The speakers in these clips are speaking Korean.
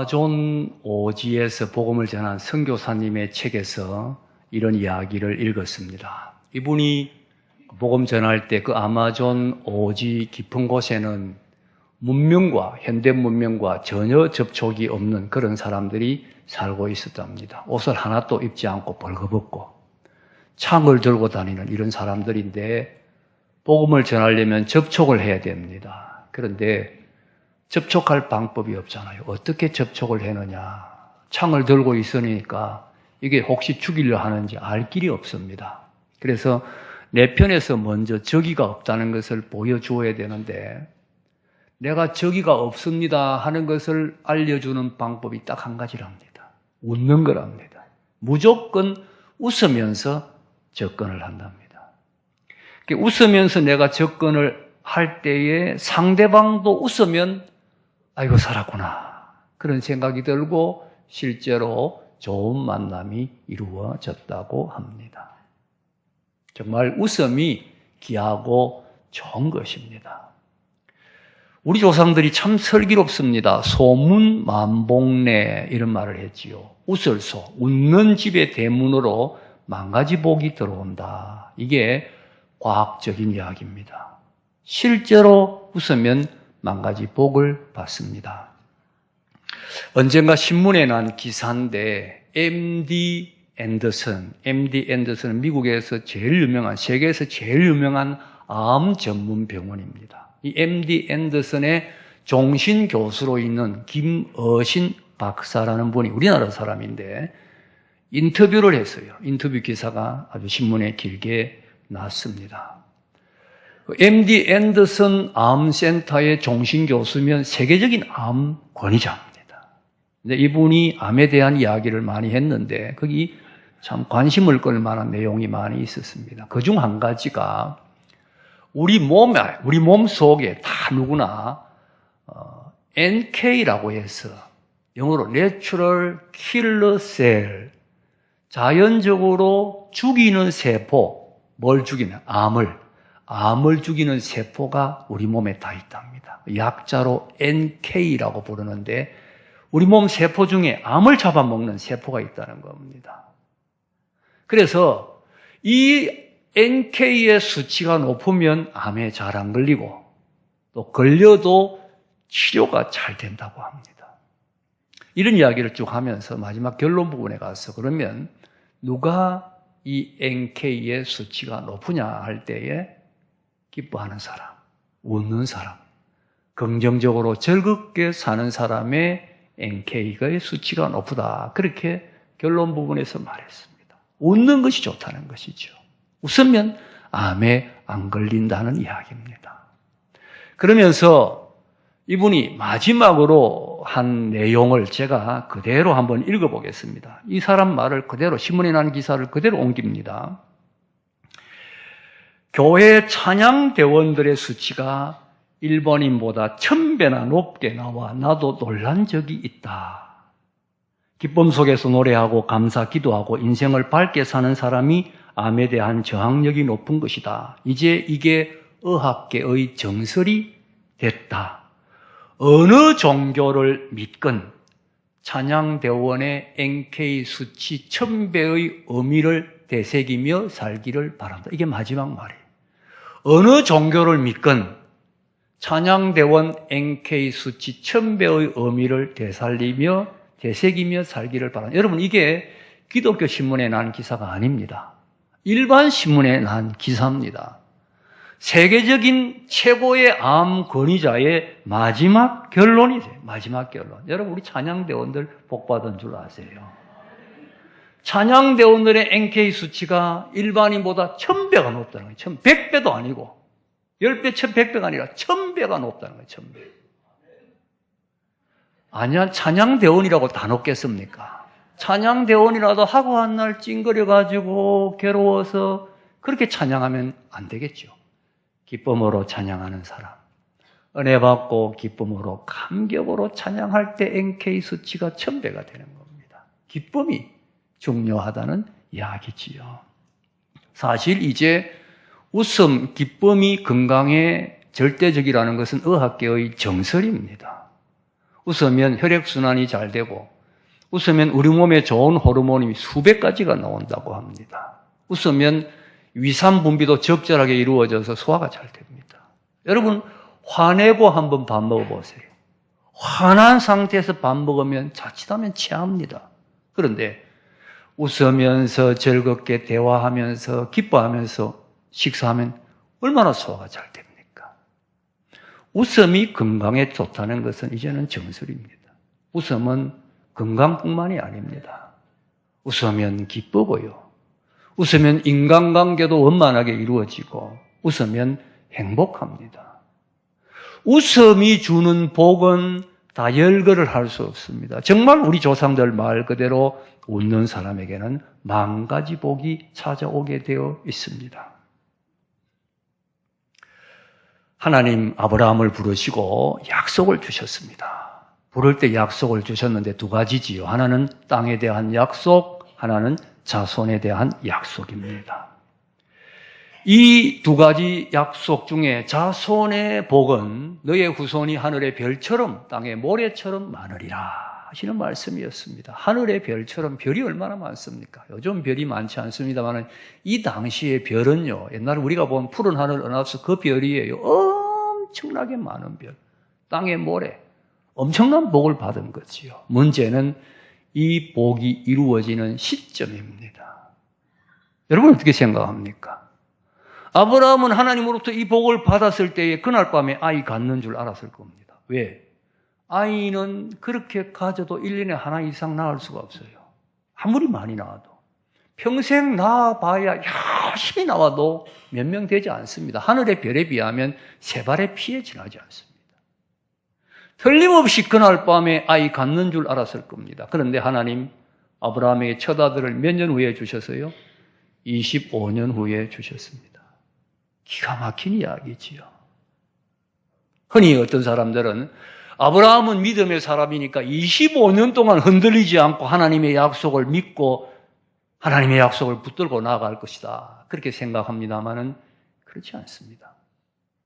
아마존 오지에서 복음을 전한 선교사님의 책에서 이런 이야기를 읽었습니다. 이분이 복음 전할 때 그 아마존 오지 깊은 곳에는 문명과 현대 문명과 전혀 접촉이 없는 그런 사람들이 살고 있었답니다. 옷을 하나도 입지 않고 벌거벗고 창을 들고 다니는 이런 사람들인데 복음을 전하려면 접촉을 해야 됩니다. 그런데 접촉할 방법이 없잖아요. 어떻게 접촉을 하느냐. 창을 들고 있으니까 이게 혹시 죽이려 하는지 알 길이 없습니다. 그래서 내 편에서 먼저 적의가 없다는 것을 보여주어야 되는데 내가 적의가 없습니다 하는 것을 알려주는 방법이 딱 한 가지랍니다. 웃는 거랍니다. 무조건 웃으면서 접근을 한답니다. 웃으면서 내가 접근을 할 때에 상대방도 웃으면 아이고 살았구나 그런 생각이 들고 실제로 좋은 만남이 이루어졌다고 합니다. 정말 웃음이 귀하고 좋은 것입니다. 우리 조상들이 참 슬기롭습니다. 소문만복내 이런 말을 했지요. 웃을소, 웃는 집의 대문으로 만가지 복이 들어온다. 이게 과학적인 이야기입니다. 실제로 웃으면 만가지 복을 받습니다. 언젠가 신문에 난 기사인데 MD 앤더슨은 미국에서 제일 유명한, 세계에서 제일 유명한 암 전문 병원입니다. 이 MD 앤더슨의 종신 교수로 있는 김어신 박사라는 분이 우리나라 사람인데 인터뷰를 했어요. 인터뷰 기사가 아주 신문에 길게 났습니다. MD 앤더슨 암센터의 종신 교수면 세계적인 암 권위자입니다. 근데 이분이 암에 대한 이야기를 많이 했는데 거기 참 관심을 끌 만한 내용이 많이 있었습니다. 그중 한 가지가 우리 몸 속에 다 누구나 NK라고 해서 영어로 Natural Killer Cell, 자연적으로 죽이는 세포, 뭘 죽이는? 암을 죽이는 세포가 우리 몸에 다 있답니다. 약자로 NK라고 부르는데 우리 몸 세포 중에 암을 잡아먹는 세포가 있다는 겁니다. 그래서 이 NK의 수치가 높으면 암에 잘 안 걸리고 또 걸려도 치료가 잘 된다고 합니다. 이런 이야기를 쭉 하면서 마지막 결론 부분에 가서 그러면 누가 이 NK의 수치가 높으냐 할 때에 기뻐하는 사람, 웃는 사람, 긍정적으로 즐겁게 사는 사람의 NK의 수치가 높다. 그렇게 결론 부분에서 말했습니다. 웃는 것이 좋다는 것이죠. 웃으면 암에 안 걸린다는 이야기입니다. 그러면서 이분이 마지막으로 한 내용을 제가 그대로 한번 읽어보겠습니다. 이 사람 말을 그대로 신문에 난 기사를 그대로 옮깁니다. 교회 찬양대원들의 수치가 일본인보다 1000배나 높게 나와 나도 놀란 적이 있다. 기쁨 속에서 노래하고 감사, 기도하고 인생을 밝게 사는 사람이 암에 대한 저항력이 높은 것이다. 이제 이게 의학계의 정설이 됐다. 어느 종교를 믿건 찬양대원의 NK 수치 1000배의 의미를 되새기며 살기를 바란다. 이게 마지막 말이에요. 어느 종교를 믿건 찬양대원 NK 수치 1000배의 의미를 되새기며 살기를 바란다. 여러분 이게 기독교 신문에 난 기사가 아닙니다. 일반 신문에 난 기사입니다. 세계적인 최고의 암 권위자의 마지막 결론이세요. 마지막 결론. 여러분 우리 찬양대원들 복받은 줄 아세요? 찬양대원들의 NK 수치가 일반인보다 1000배가 높다는 거예요. 100배도 아니고 10배, 1100배가 아니라 1000배가 높다는 거예요. 1000배. 아니야, 찬양대원이라고 다 높겠습니까? 찬양대원이라도 하고 한 날 찡그려가지고 괴로워서 그렇게 찬양하면 안 되겠죠. 기쁨으로 찬양하는 사람, 은혜 받고 기쁨으로 감격으로 찬양할 때 NK 수치가 1000배가 되는 겁니다. 기쁨이 중요하다는 이야기지요. 사실 이제 웃음, 기쁨이 건강에 절대적이라는 것은 의학계의 정설입니다. 웃으면 혈액순환이 잘 되고, 웃으면 우리 몸에 좋은 호르몬이 수백 가지가 나온다고 합니다. 웃으면 위산 분비도 적절하게 이루어져서 소화가 잘 됩니다. 여러분, 화내고 한번 밥 먹어보세요. 화난 상태에서 밥 먹으면 자칫하면 체합니다. 그런데 웃으면서 즐겁게 대화하면서 기뻐하면서 식사하면 얼마나 소화가 잘 됩니까? 웃음이 건강에 좋다는 것은 이제는 정설입니다. 웃음은 건강뿐만이 아닙니다. 웃으면 기쁘고요. 웃으면 인간관계도 원만하게 이루어지고 웃으면 행복합니다. 웃음이 주는 복은 다 열거를 할 수 없습니다. 정말 우리 조상들 말 그대로 웃는 사람에게는 만 가지 복이 찾아오게 되어 있습니다. 하나님 아브라함을 부르시고 약속을 주셨습니다. 부를 때 약속을 주셨는데 두 가지지요. 하나는 땅에 대한 약속, 하나는 자손에 대한 약속입니다. 이 두 가지 약속 중에 자손의 복은 너의 후손이 하늘의 별처럼 땅의 모래처럼 많으리라 하시는 말씀이었습니다. 하늘의 별처럼 별이 얼마나 많습니까? 요즘 별이 많지 않습니다만 이 당시의 별은요, 옛날에 우리가 본 푸른 하늘 은하수 그 별이에요. 엄청나게 많은 별, 땅의 모래, 엄청난 복을 받은 거지요. 문제는 이 복이 이루어지는 시점입니다. 여러분 어떻게 생각합니까? 아브라함은 하나님으로부터 이 복을 받았을 때에 그날 밤에 아이 갖는 줄 알았을 겁니다. 왜? 아이는 그렇게 가져도 1년에 하나 이상 낳을 수가 없어요. 아무리 많이 낳아도. 평생 낳아봐야 열심히 낳아도 몇 명 되지 않습니다. 하늘의 별에 비하면 세 발의 피에 지나지 않습니다. 틀림없이 그날 밤에 아이 갖는 줄 알았을 겁니다. 그런데 하나님 아브라함에게 첫 아들을 몇 년 후에 주셨어요? 25년 후에 주셨습니다. 기가 막힌 이야기지요. 흔히 어떤 사람들은 아브라함은 믿음의 사람이니까 25년 동안 흔들리지 않고 하나님의 약속을 믿고 하나님의 약속을 붙들고 나아갈 것이다. 그렇게 생각합니다만은 그렇지 않습니다.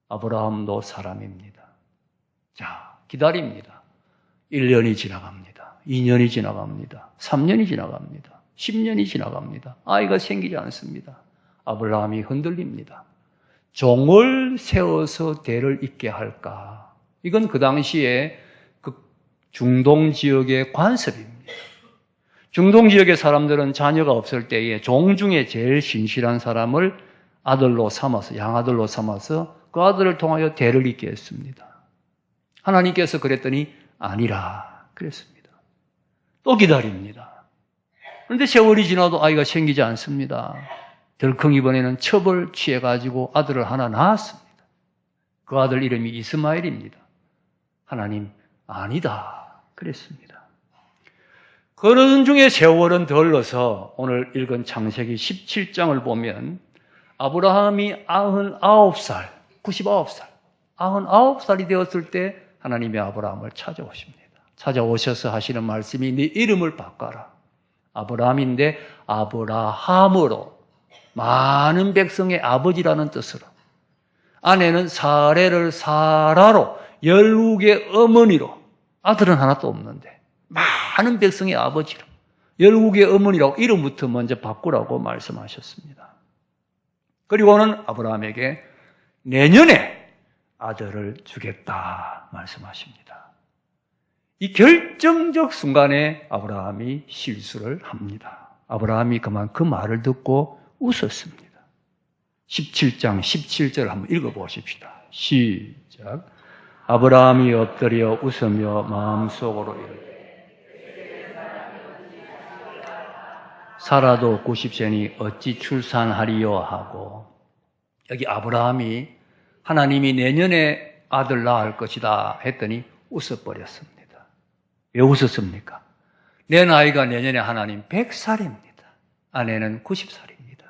아브라함도 사람입니다. 자, 기다립니다. 1년이 지나갑니다. 2년이 지나갑니다. 3년이 지나갑니다. 10년이 지나갑니다. 아이가 생기지 않습니다. 아브라함이 흔들립니다. 종을 세워서 대를 잇게 할까? 이건 그 당시에 그 중동 지역의 관습입니다. 중동 지역의 사람들은 자녀가 없을 때에 종 중에 제일 신실한 사람을 아들로 삼아서, 양아들로 삼아서 그 아들을 통하여 대를 잇게 했습니다. 하나님께서 그랬더니 아니라 그랬습니다. 또 기다립니다. 그런데 세월이 지나도 아이가 생기지 않습니다. 덜컹 이번에는 첩을 취해가지고 아들을 하나 낳았습니다. 그 아들 이름이 이스마엘입니다. 하나님 아니다 그랬습니다. 그러는 중에 세월은 덜러서 오늘 읽은 창세기 17장을 보면 아브라함이 99살, 99살, 99살이 되었을 때 하나님이 아브라함을 찾아오십니다. 찾아오셔서 하시는 말씀이 네 이름을 바꿔라. 아브라함인데 아브라함으로 많은 백성의 아버지라는 뜻으로, 아내는 사레를 사라로 열국의 어머니로, 아들은 하나도 없는데 많은 백성의 아버지로 열국의 어머니라고 이름부터 먼저 바꾸라고 말씀하셨습니다. 그리고는 아브라함에게 내년에 아들을 주겠다 말씀하십니다. 이 결정적 순간에 아브라함이 실수를 합니다. 아브라함이 그만 그 말을 듣고 웃었습니다. 17장 17절 한번 읽어보십시다. 시작. 아브라함이 엎드려 웃으며 마음속으로 이르되 사라도 90세니 어찌 출산하리요 하고, 여기 아브라함이 하나님이 내년에 아들 낳을 것이다 했더니 웃어버렸습니다. 왜 웃었습니까? 내 나이가 내년에 하나님 100살입니다. 아내는 90살입니다.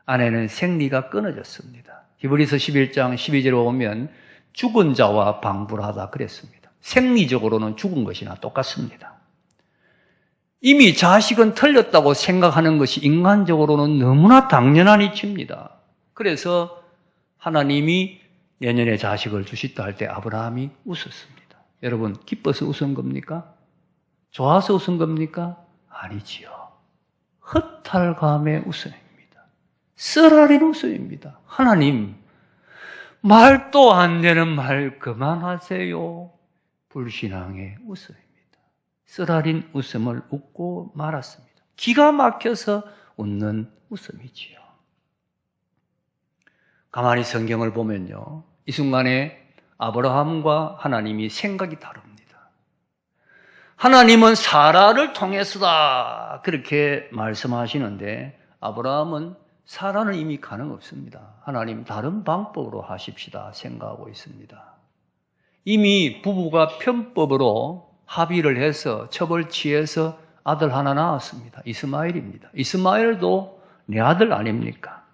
아내는 생리가 끊어졌습니다. 히브리서 11장 12절에 보면 죽은 자와 방불하다 그랬습니다. 생리적으로는 죽은 것이나 똑같습니다. 이미 자식은 틀렸다고 생각하는 것이 인간적으로는 너무나 당연한 이치입니다. 그래서 하나님이 내년에 자식을 주시다 할 때 아브라함이 웃었습니다. 여러분, 기뻐서 웃은 겁니까? 좋아서 웃은 겁니까? 아니지요. 허탈감의 웃음입니다. 쓰라린 웃음입니다. 하나님, 말도 안 되는 말 그만하세요. 불신앙의 웃음입니다. 쓰라린 웃음을 웃고 말았습니다. 기가 막혀서 웃는 웃음이지요. 가만히 성경을 보면요, 이 순간에 아브라함과 하나님이 생각이 다릅니다. 하나님은 사라를 통해서다 그렇게 말씀하시는데 아브라함은 사라는 이미 가능 없습니다. 하나님 다른 방법으로 하십시다 생각하고 있습니다. 이미 부부가 편법으로 합의를 해서 첩을 취해서 아들 하나 낳았습니다. 이스마엘입니다. 이스마엘도 내 아들 아닙니까?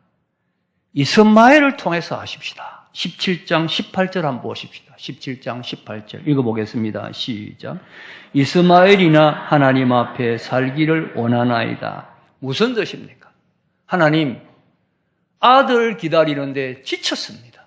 이스마엘을 통해서 하십시다. 17장 18절 한번 보십시다. 17장 18절 읽어보겠습니다. 시작. 이스마엘이나 하나님 앞에 살기를 원하나이다. 무슨 뜻입니까? 하나님, 아들 기다리는데 지쳤습니다.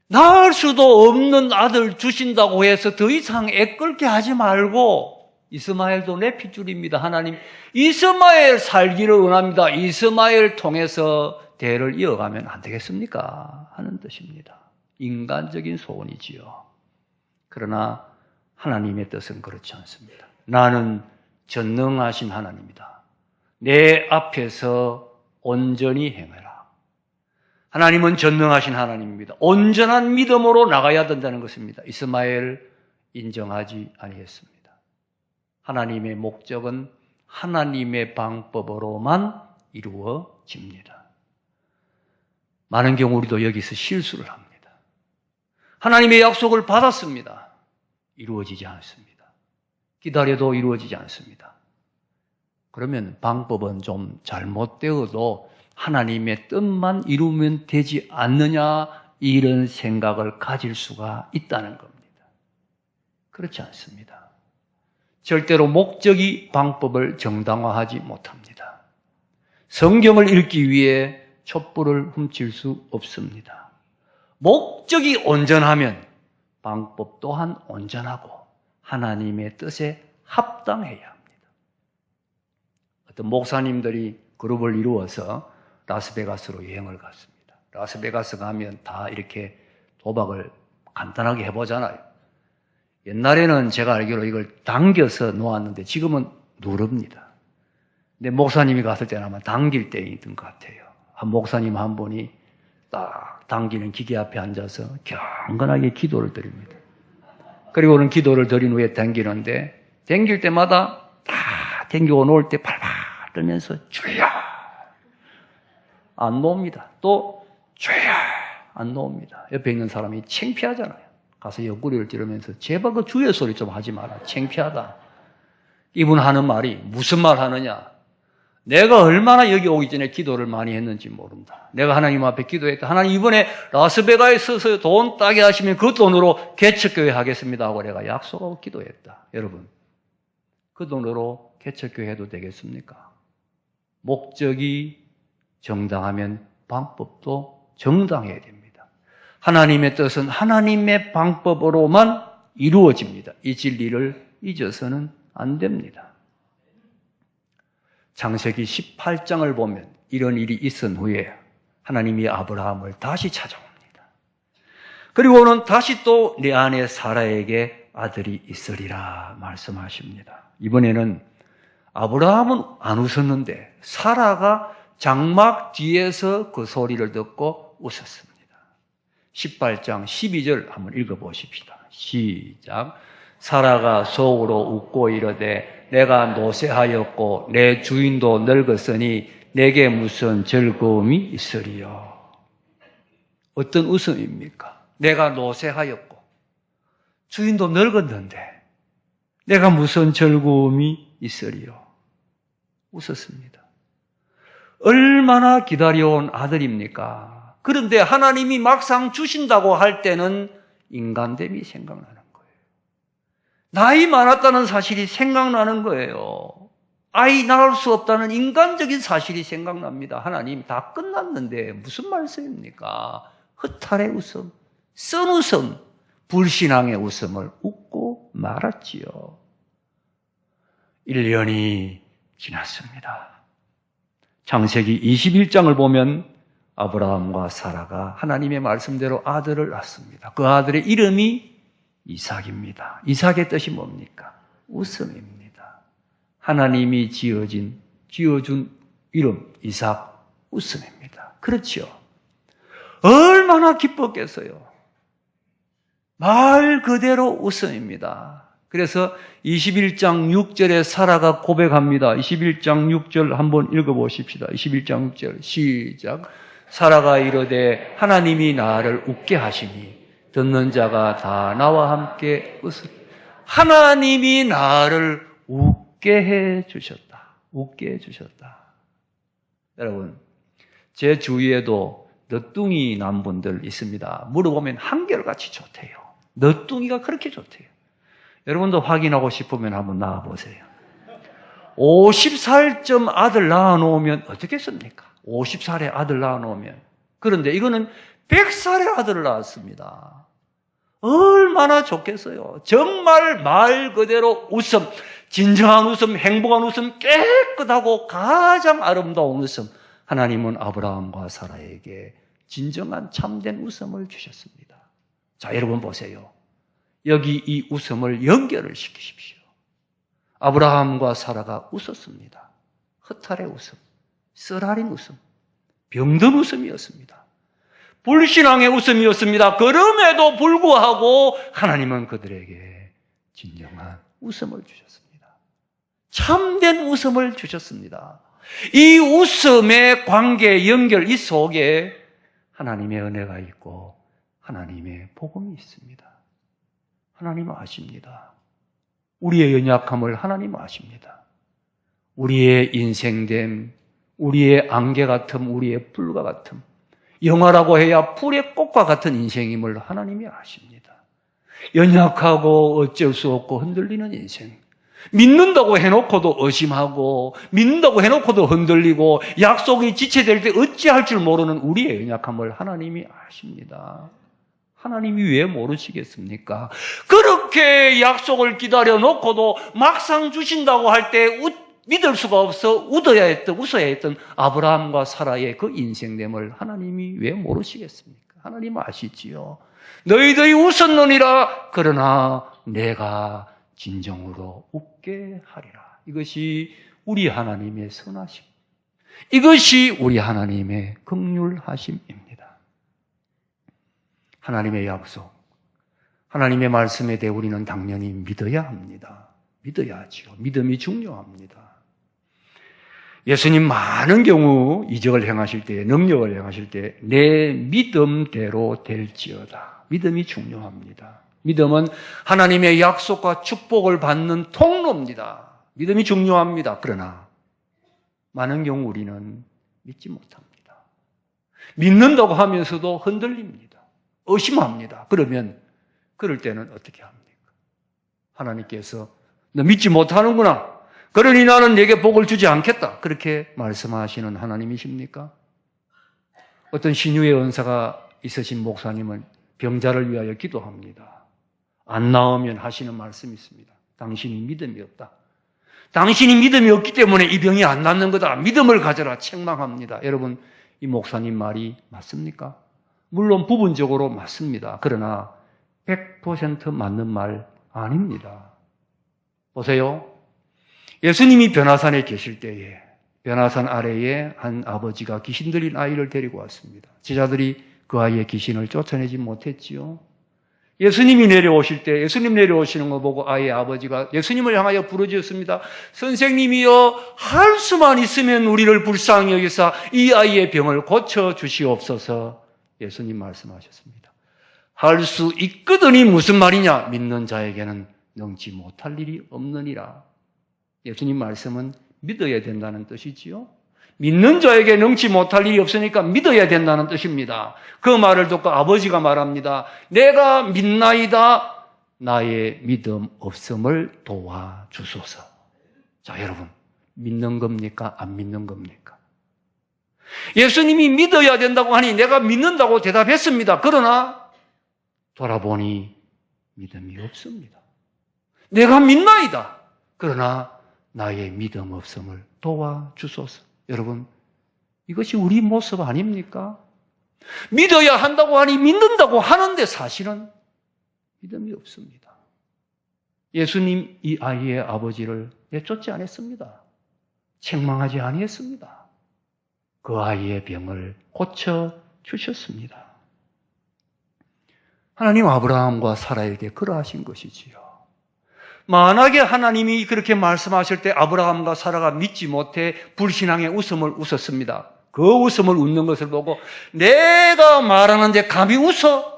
낳을 수도 없는 아들 주신다고 해서 더 이상 애끓게 하지 말고, 이스마엘도 내 핏줄입니다. 하나님, 이스마엘 살기를 원합니다. 이스마엘 통해서 대를 이어가면 안 되겠습니까? 하는 뜻입니다. 인간적인 소원이지요. 그러나 하나님의 뜻은 그렇지 않습니다. 나는 전능하신 하나님이다. 내 앞에서 온전히 행해라. 하나님은 전능하신 하나님입니다. 온전한 믿음으로 나가야 된다는 것입니다. 이스마엘 인정하지 아니했습니다. 하나님의 목적은 하나님의 방법으로만 이루어집니다. 많은 경우 우리도 여기서 실수를 합니다. 하나님의 약속을 받았습니다. 이루어지지 않습니다. 기다려도 이루어지지 않습니다. 그러면 방법은 좀 잘못되어도 하나님의 뜻만 이루면 되지 않느냐, 이런 생각을 가질 수가 있다는 겁니다. 그렇지 않습니다. 절대로 목적이 방법을 정당화하지 못합니다. 성경을 읽기 위해 촛불을 훔칠 수 없습니다. 목적이 온전하면 방법 또한 온전하고 하나님의 뜻에 합당해야 합니다. 어떤 목사님들이 그룹을 이루어서 라스베가스로 여행을 갔습니다. 라스베가스 가면 다 이렇게 도박을 간단하게 해보잖아요. 옛날에는 제가 알기로 이걸 당겨서 놓았는데 지금은 누릅니다. 근데 목사님이 갔을 때는 아마 당길 때이던 것 같아요. 한 목사님 한 분이 딱 당기는 기계 앞에 앉아서 경건하게 기도를 드립니다. 그리고는 기도를 드린 후에 당기는데 당길 때마다 다 당기고 놓을 때 팔팔 떨면서 주여 안 놓습니다. 또 주여 안 놓습니다. 옆에 있는 사람이 창피하잖아요. 가서 옆구리를 찌르면서 제발 그 주여 소리 좀 하지 마라. 창피하다. 이분 하는 말이 무슨 말 하느냐? 내가 얼마나 여기 오기 전에 기도를 많이 했는지 모른다. 내가 하나님 앞에 기도했다. 하나님 이번에 라스베가스에서 돈 따게 하시면 그 돈으로 개척교회 하겠습니다 하고 내가 약속하고 기도했다. 여러분, 그 돈으로 개척교회 해도 되겠습니까? 목적이 정당하면 방법도 정당해야 됩니다. 하나님의 뜻은 하나님의 방법으로만 이루어집니다. 이 진리를 잊어서는 안 됩니다. 창세기 18장을 보면 이런 일이 있은 후에 하나님이 아브라함을 다시 찾아옵니다. 그리고는 다시 또 내 아내 사라에게 아들이 있으리라 말씀하십니다. 이번에는 아브라함은 안 웃었는데 사라가 장막 뒤에서 그 소리를 듣고 웃었습니다. 18장 12절 한번 읽어보십시다. 시작. 사라가 속으로 웃고 이르되 내가 노쇠하였고 내 주인도 늙었으니 내게 무슨 즐거움이 있으리요. 어떤 웃음입니까? 내가 노쇠하였고 주인도 늙었는데 내가 무슨 즐거움이 있으리요. 웃었습니다. 얼마나 기다려온 아들입니까? 그런데 하나님이 막상 주신다고 할 때는 인간됨이 생각나는 거예요. 나이 많았다는 사실이 생각나는 거예요. 아이 낳을 수 없다는 인간적인 사실이 생각납니다. 하나님 다 끝났는데 무슨 말씀입니까? 허탈의 웃음, 쓴 웃음, 불신앙의 웃음을 웃고 말았지요. 1년이 지났습니다. 창세기 21장을 보면 아브라함과 사라가 하나님의 말씀대로 아들을 낳습니다. 그 아들의 이름이 이삭입니다. 이삭의 뜻이 뭡니까? 웃음입니다. 하나님이 지어준 이름 이삭, 웃음입니다. 그렇죠? 얼마나 기뻤겠어요. 말 그대로 웃음입니다. 그래서 21장 6절에 사라가 고백합니다. 21장 6절 한번 읽어보십시다. 21장 6절 시작. 사라가 이르되 하나님이 나를 웃게 하시니 듣는 자가 다 나와 함께 웃으. 하나님이 나를 웃게 해 주셨다. 웃게 해 주셨다. 여러분, 제 주위에도 너뚱이 난 분들 있습니다. 물어보면 한결같이 좋대요. 너뚱이가 그렇게 좋대요. 여러분도 확인하고 싶으면 한번 나와보세요. 50살쯤 아들 낳아놓으면 어떻겠습니까? 50살에 아들 낳아놓으면. 그런데 이거는 100살에 아들을 낳았습니다. 얼마나 좋겠어요. 정말 말 그대로 웃음, 진정한 웃음, 행복한 웃음, 깨끗하고 가장 아름다운 웃음. 하나님은 아브라함과 사라에게 진정한 참된 웃음을 주셨습니다. 자, 여러분 보세요. 여기 이 웃음을 연결을 시키십시오. 아브라함과 사라가 웃었습니다. 허탈의 웃음, 쓰라린 웃음, 병든 웃음이었습니다. 불신앙의 웃음이었습니다. 그럼에도 불구하고 하나님은 그들에게 진정한 웃음을 주셨습니다. 참된 웃음을 주셨습니다. 이 웃음의 관계 연결, 이 속에 하나님의 은혜가 있고 하나님의 복음이 있습니다. 하나님은 아십니다. 우리의 연약함을 하나님은 아십니다. 우리의 인생됨, 우리의 안개 같음, 우리의 불과 같음, 영화라고 해야 풀의 꽃과 같은 인생임을 하나님이 아십니다. 연약하고 어쩔 수 없고 흔들리는 인생, 믿는다고 해놓고도 의심하고 믿는다고 해놓고도 흔들리고 약속이 지체될 때 어찌할 줄 모르는 우리의 연약함을 하나님이 아십니다. 하나님이 왜 모르시겠습니까? 그렇게 약속을 기다려 놓고도 막상 주신다고 할 때 믿을 수가 없어 웃어야 했던 아브라함과 사라의 그 인생됨을 하나님이 왜 모르시겠습니까? 하나님은 아시지요. 너희들이 웃었느니라. 그러나 내가 진정으로 웃게 하리라. 이것이 우리 하나님의 선하심, 이것이 우리 하나님의 긍휼하심입니다. 하나님의 약속, 하나님의 말씀에 대해 우리는 당연히 믿어야 합니다. 믿어야 하지요. 믿음이 중요합니다. 예수님 많은 경우 이적을 행하실 때, 능력을 행하실 때 내 믿음대로 될지어다. 믿음이 중요합니다. 믿음은 하나님의 약속과 축복을 받는 통로입니다. 믿음이 중요합니다. 그러나 많은 경우 우리는 믿지 못합니다. 믿는다고 하면서도 흔들립니다. 의심합니다. 그럴 때는 어떻게 합니까? 하나님께서 너 믿지 못하는구나. 그러니 나는 네게 복을 주지 않겠다. 그렇게 말씀하시는 하나님이십니까? 어떤 신유의 은사가 있으신 목사님은 병자를 위하여 기도합니다. 안 나오면 하시는 말씀이 있습니다. 당신이 믿음이 없다. 당신이 믿음이 없기 때문에 이 병이 안 낫는 거다. 믿음을 가져라. 책망합니다. 여러분, 이 목사님 말이 맞습니까? 물론 부분적으로 맞습니다. 그러나 100% 맞는 말 아닙니다. 보세요. 예수님이 변화산에 계실 때에 변화산 아래에 한 아버지가 귀신 들린 아이를 데리고 왔습니다. 제자들이 그 아이의 귀신을 쫓아내지 못했지요. 예수님이 내려오실 때 예수님 내려오시는 거 보고 아이의 아버지가 예수님을 향하여 부르짖었습니다. 선생님이여, 할 수만 있으면 우리를 불쌍히 여기사 이 아이의 병을 고쳐주시옵소서. 예수님 말씀하셨습니다. 할 수 있거든이 무슨 말이냐? 믿는 자에게는 능치 못할 일이 없느니라. 예수님 말씀은 믿어야 된다는 뜻이지요. 믿는 자에게 능치 못할 일이 없으니까 믿어야 된다는 뜻입니다. 그 말을 듣고 아버지가 말합니다. 내가 믿나이다. 나의 믿음 없음을 도와주소서. 자, 여러분, 믿는 겁니까? 안 믿는 겁니까? 예수님이 믿어야 된다고 하니 내가 믿는다고 대답했습니다. 그러나 돌아보니 믿음이 없습니다. 내가 믿나이다. 그러나 나의 믿음 없음을 도와주소서. 여러분, 이것이 우리 모습 아닙니까? 믿어야 한다고 하니 믿는다고 하는데 사실은 믿음이 없습니다. 예수님 이 아이의 아버지를 내쫓지 않았습니다. 책망하지 아니했습니다. 그 아이의 병을 고쳐주셨습니다. 하나님 아브라함과 사라에게 그러하신 것이지요. 만약에 하나님이 그렇게 말씀하실 때 아브라함과 사라가 믿지 못해 불신앙의 웃음을 웃었습니다. 그 웃음을 웃는 것을 보고 내가 말하는데 감히 웃어?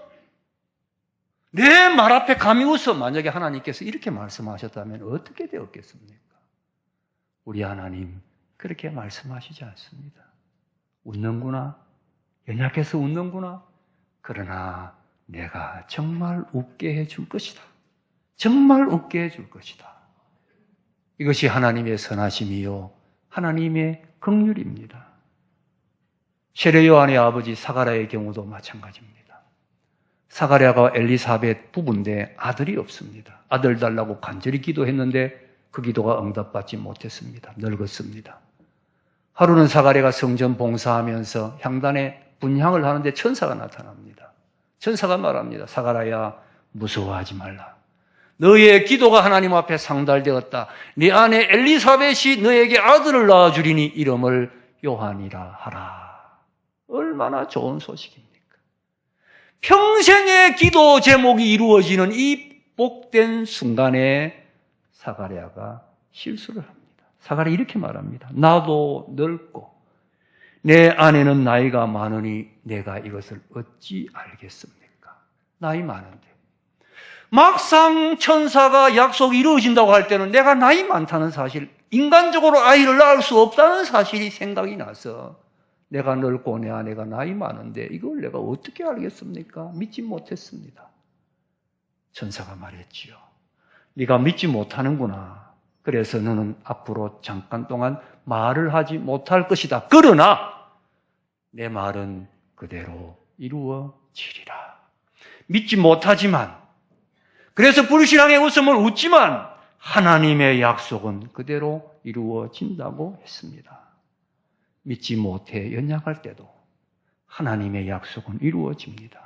내 말 앞에 감히 웃어? 만약에 하나님께서 이렇게 말씀하셨다면 어떻게 되었겠습니까? 우리 하나님 그렇게 말씀하시지 않습니다. 웃는구나. 연약해서 웃는구나. 그러나 내가 정말 웃게 해줄 것이다. 정말 웃게 해줄 것이다. 이것이 하나님의 선하심이요 하나님의 긍휼입니다. 세례 요한의 아버지 사가랴의 경우도 마찬가지입니다. 사가랴가 엘리사벳 부부인데 아들이 없습니다. 아들 달라고 간절히 기도했는데 그 기도가 응답받지 못했습니다. 늙었습니다. 하루는 사가랴가 성전 봉사하면서 향단에 분향을 하는데 천사가 나타납니다. 천사가 말합니다. 사가랴야, 무서워하지 말라. 너의 기도가 하나님 앞에 상달되었다. 네 아내 엘리사벳이 너에게 아들을 낳아주리니 이름을 요한이라 하라. 얼마나 좋은 소식입니까? 평생의 기도 제목이 이루어지는 이 복된 순간에 사가랴가 실수를 합니다. 사가랴 이렇게 말합니다. 나도 늙고 내 아내는 나이가 많으니 내가 이것을 어찌 알겠습니까? 나이 많은데. 막상 천사가 약속이 이루어진다고 할 때는 내가 나이 많다는 사실, 인간적으로 아이를 낳을 수 없다는 사실이 생각이 나서 내가 늙고 내 아내가 나이 많은데 이걸 내가 어떻게 알겠습니까? 믿지 못했습니다. 천사가 말했지요. 네가 믿지 못하는구나. 그래서 너는 앞으로 잠깐 동안 말을 하지 못할 것이다. 그러나 내 말은 그대로 이루어지리라. 믿지 못하지만, 그래서 불신앙의 웃음을 웃지만 하나님의 약속은 그대로 이루어진다고 했습니다. 믿지 못해 연약할 때도 하나님의 약속은 이루어집니다.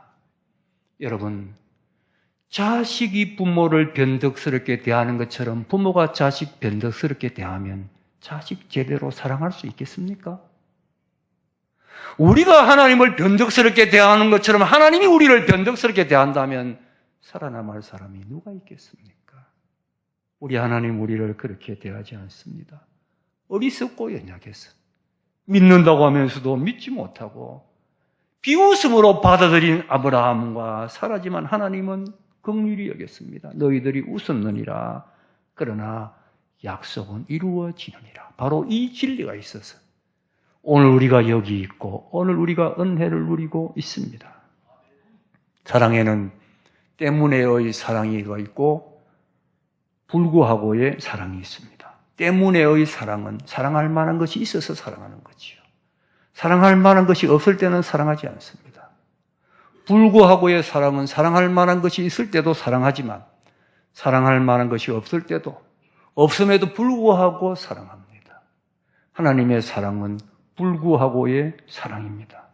여러분, 자식이 부모를 변덕스럽게 대하는 것처럼 부모가 자식 변덕스럽게 대하면 자식 제대로 사랑할 수 있겠습니까? 우리가 하나님을 변덕스럽게 대하는 것처럼 하나님이 우리를 변덕스럽게 대한다면 살아남을 사람이 누가 있겠습니까? 우리 하나님 우리를 그렇게 대하지 않습니다. 어리석고 연약해서 믿는다고 하면서도 믿지 못하고 비웃음으로 받아들인 아브라함과 사라지만 하나님은 긍휼히 여겼습니다. 너희들이 웃었느니라. 그러나 약속은 이루어지느니라. 바로 이 진리가 있어서 오늘 우리가 여기 있고 오늘 우리가 은혜를 누리고 있습니다. 사랑에는 때문에의 사랑이 있고 불구하고의 사랑이 있습니다. 때문에의 사랑은 사랑할 만한 것이 있어서 사랑하는 거지요. 사랑할 만한 것이 없을 때는 사랑하지 않습니다. 불구하고의 사랑은 사랑할 만한 것이 있을 때도 사랑하지만 사랑할 만한 것이 없을 때도 없음에도 불구하고 사랑합니다. 하나님의 사랑은 불구하고의 사랑입니다.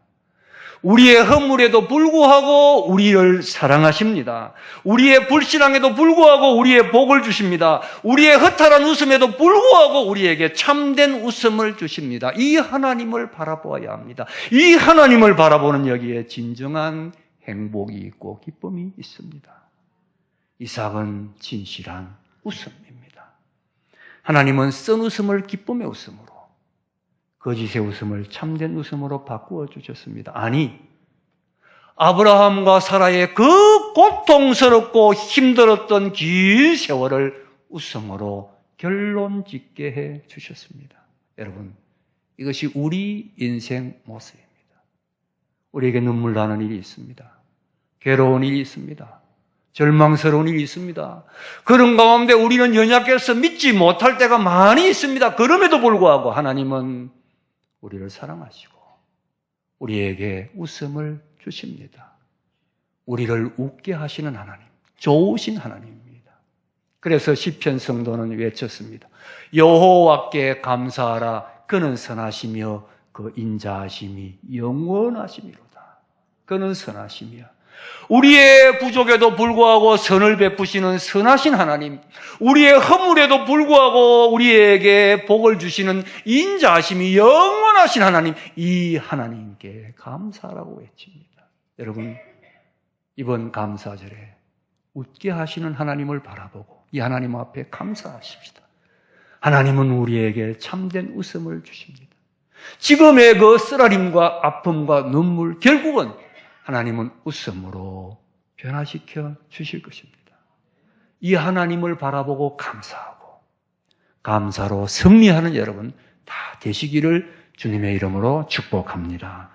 우리의 허물에도 불구하고 우리를 사랑하십니다. 우리의 불신앙에도 불구하고 우리의 복을 주십니다. 우리의 허탈한 웃음에도 불구하고 우리에게 참된 웃음을 주십니다. 이 하나님을 바라보아야 합니다. 이 하나님을 바라보는 여기에 진정한 행복이 있고 기쁨이 있습니다. 이삭은 진실한 웃음입니다. 하나님은 쓴 웃음을 기쁨의 웃음으로, 거짓의 웃음을 참된 웃음으로 바꾸어 주셨습니다. 아니, 아브라함과 사라의 그 고통스럽고 힘들었던 긴 세월을 웃음으로 결론 짓게 해 주셨습니다. 여러분, 이것이 우리 인생 모습입니다. 우리에게 눈물 나는 일이 있습니다. 괴로운 일이 있습니다. 절망스러운 일이 있습니다. 그런 가운데 우리는 연약해서 믿지 못할 때가 많이 있습니다. 그럼에도 불구하고 하나님은 우리를 사랑하시고 우리에게 웃음을 주십니다. 우리를 웃게 하시는 하나님, 좋으신 하나님입니다. 그래서 시편 성도는 외쳤습니다. 여호와께 감사하라. 그는 선하시며 그 인자하심이 영원하심이로다. 그는 선하시며 우리의 부족에도 불구하고 선을 베푸시는 선하신 하나님, 우리의 허물에도 불구하고 우리에게 복을 주시는 인자하심이 영원하신 하나님, 이 하나님께 감사라고 외칩니다. 여러분, 이번 감사절에 웃게 하시는 하나님을 바라보고 이 하나님 앞에 감사하십시다. 하나님은 우리에게 참된 웃음을 주십니다. 지금의 그 쓰라림과 아픔과 눈물, 결국은 하나님은 웃음으로 변화시켜 주실 것입니다. 이 하나님을 바라보고 감사하고 감사로 승리하는 여러분 다 되시기를 주님의 이름으로 축복합니다.